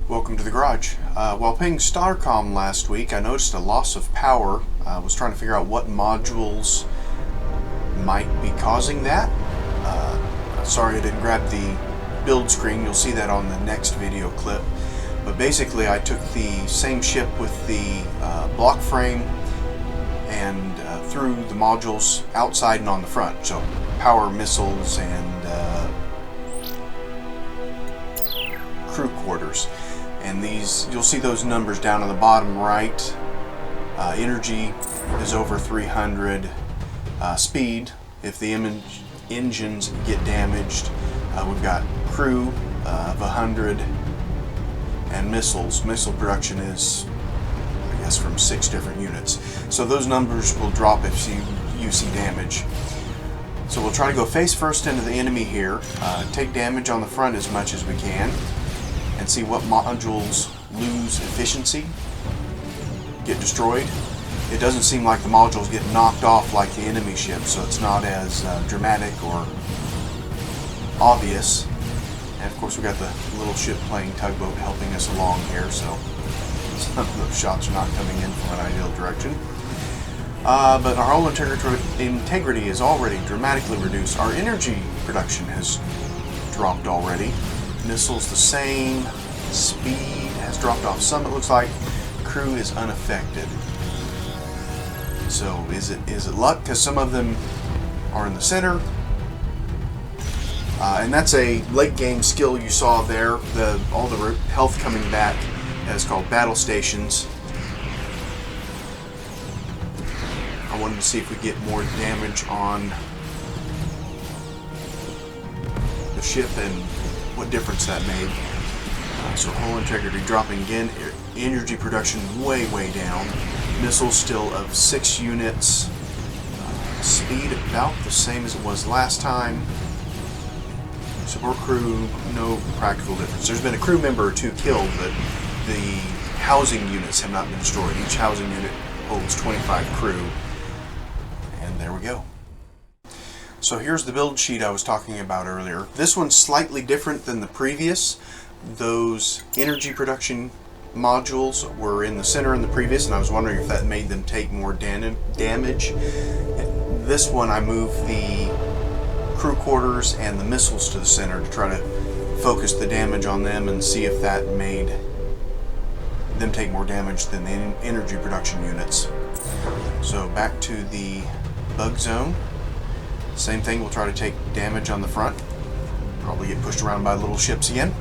Welcome to the garage. While playing Starcom last week, I noticed a loss of power. I was trying to figure out what modules might be causing that. Sorry I didn't grab the build screen. You'll see that on the next video clip. But basically I took the same ship with the block frame and threw the modules outside and on the front. So power, missiles, and crew quarters. And these, you'll see those numbers down on the bottom right. Energy is over 300. Speed, if the engines get damaged. We've got crew of 100. And missiles. Missile production is, I guess, from 6 different units. So those numbers will drop if you see damage. So we'll try to go face first into the enemy here. Take damage on the front as much as we can. And see what modules lose efficiency, get destroyed. It doesn't seem like the modules get knocked off like the enemy ship, so it's not as dramatic or obvious. And of course we got the little ship playing tugboat helping us along here, so some of those shots are not coming in from an ideal direction. But our hull integrity is already dramatically reduced. Our energy production has dropped already. Missiles the same. Speed has dropped off some, it looks like. Crew is unaffected. So is it luck? Because some of them are in the center. And that's a late game skill you saw there. All the health coming back. That's called battle stations. I wanted to see if we get more damage on the ship and what difference that made. So hull integrity dropping again. Energy production way down. Missiles still of 6 units. Speed about the same as it was last time. Support crew, no practical difference. There's been a crew member or 2 killed, but the housing units have not been destroyed. Each housing unit holds 25 crew. And there we go. So here's the build sheet I was talking about earlier. This one's slightly different than the previous. Those energy production modules were in the center in the previous, and I was wondering if that made them take more damage. This one I moved the crew quarters and the missiles to the center to try to focus the damage on them and see if that made them take more damage than the energy production units. So back to the bug zone. Same thing, we'll try to take damage on the front. Probably get pushed around by little ships again.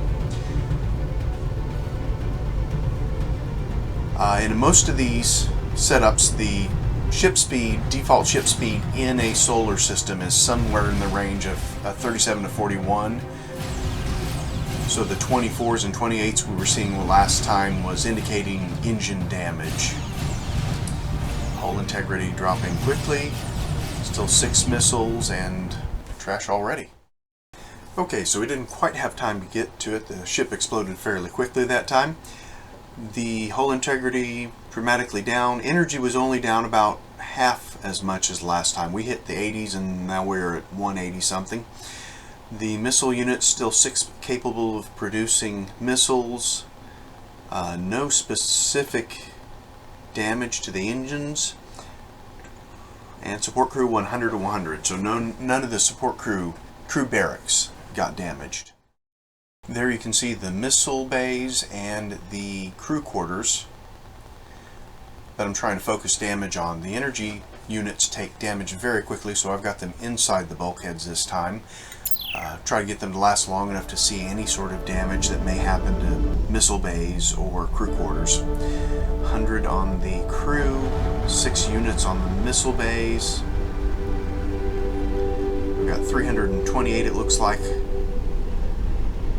In most of these setups, the ship speed, default ship speed in a solar system is somewhere in the range of 37 to 41. So the 24s and 28s we were seeing last time was indicating engine damage. Hull integrity dropping quickly. Still 6 missiles and trash already. Okay, so we didn't quite have time to get to it. The ship exploded fairly quickly that time. The hull integrity dramatically down. Energy was only down about half as much as last time. We hit the 80s and now we're at 180 something. The missile unit still 6 capable of producing missiles. No specific damage to the engines. And support crew 100 to 100, so none of the support crew barracks got damaged. There you can see the missile bays and the crew quarters that I'm trying to focus damage on. The energy units take damage very quickly, so I've got them inside the bulkheads this time. Try to get them to last long enough to see any sort of damage that may happen to missile bays or crew quarters. 100 on the crew, 6 units on the missile bays. We've got 328 it looks like.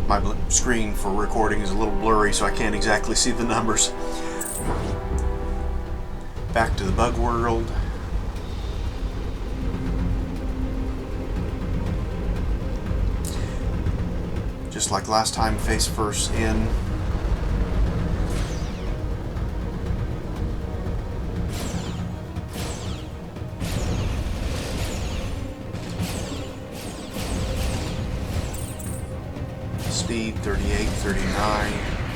My screen for recording is a little blurry, so I can't exactly see the numbers. Back to the bug world. Just like last time, face first in. Speed 38, 39,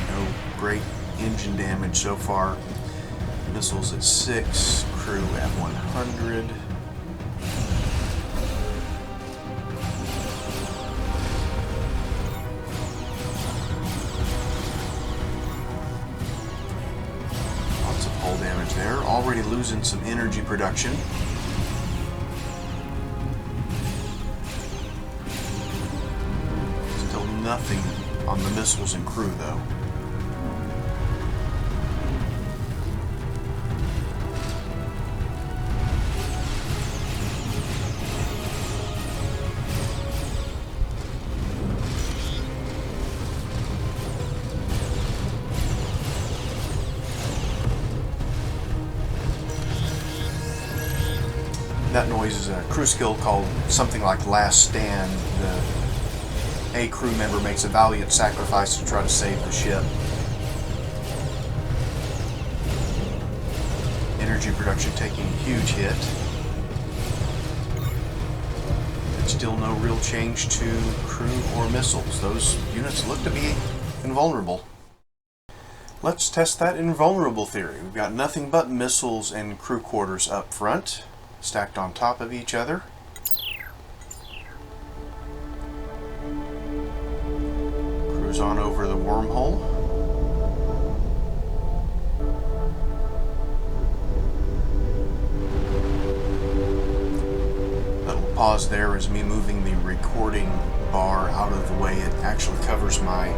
no great engine damage so far. Missiles at 6, crew at 100. Lots of hull damage there. Already losing some energy production. Still nothing on the missiles and crew though. That noise is a crew skill called something like Last Stand. A crew member makes a valiant sacrifice to try to save the ship. Energy production taking a huge hit. But still no real change to crew or missiles. Those units look to be invulnerable. Let's test that invulnerable theory. We've got nothing but missiles and crew quarters up front, stacked on top of each other. Cruise on over the wormhole. Little pause there is me moving the recording bar out of the way. It actually covers my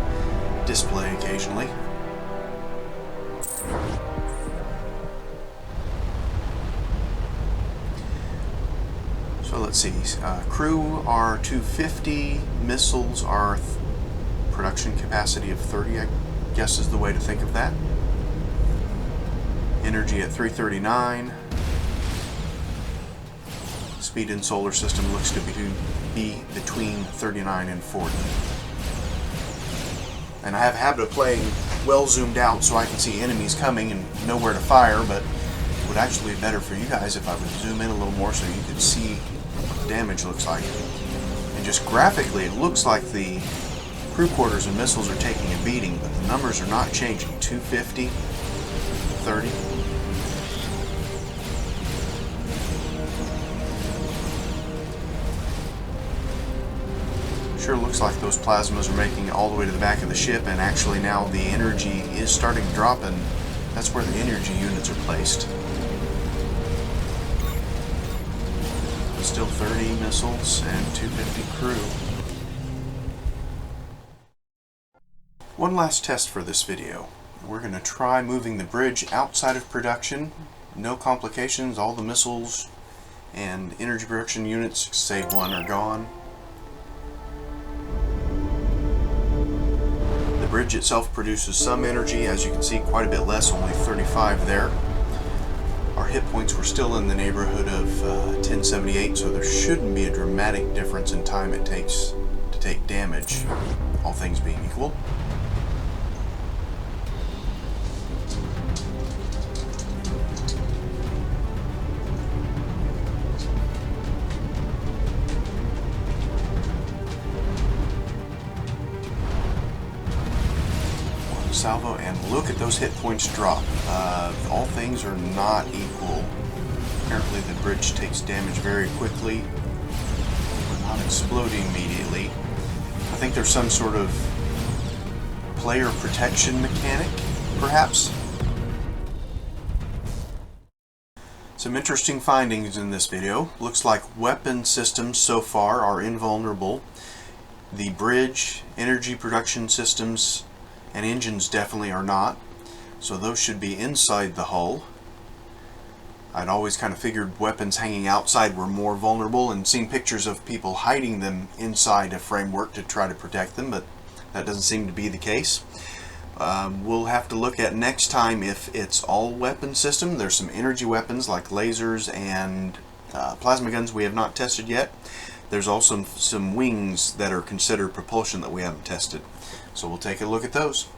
display occasionally. So let's see, crew are 250, missiles are production capacity of 30, I guess is the way to think of that. Energy at 339. Speed in solar system looks to be between 39 and 40. And I have a habit of playing well zoomed out so I can see enemies coming and know where to fire, but it would actually be better for you guys if I would zoom in a little more so you could see what the damage looks like. And just graphically, it looks like the crew quarters and missiles are taking a beating, but the numbers are not changing. 250, 30. Sure looks like those plasmas are making it all the way to the back of the ship, and actually now the energy is starting to drop, and that's where the energy units are placed. Still 30 missiles and 250 crew. One last test for this video. We're going to try moving the bridge outside of production. No complications, all the missiles and energy production units, save one, are gone. The bridge itself produces some energy, as you can see, quite a bit less, only 35 there. Our hit points were still in the neighborhood of 1078, so there shouldn't be a dramatic difference in time it takes to take damage, all things being equal. Salvo, and look at those hit points drop. All things are not equal. Apparently the bridge takes damage very quickly. We're not exploding immediately. I think there's some sort of player protection mechanic, perhaps. Some interesting findings in this video. Looks like weapon systems so far are invulnerable. The bridge, energy production systems, and engines definitely are not, so those should be inside the hull. I'd always kind of figured weapons hanging outside were more vulnerable, and seen pictures of people hiding them inside a framework to try to protect them, but that doesn't seem to be the case. We'll have to look at next time if it's all weapon system. There's some energy weapons like lasers and plasma guns we have not tested yet. There's also some wings that are considered propulsion that we haven't tested. So we'll take a look at those.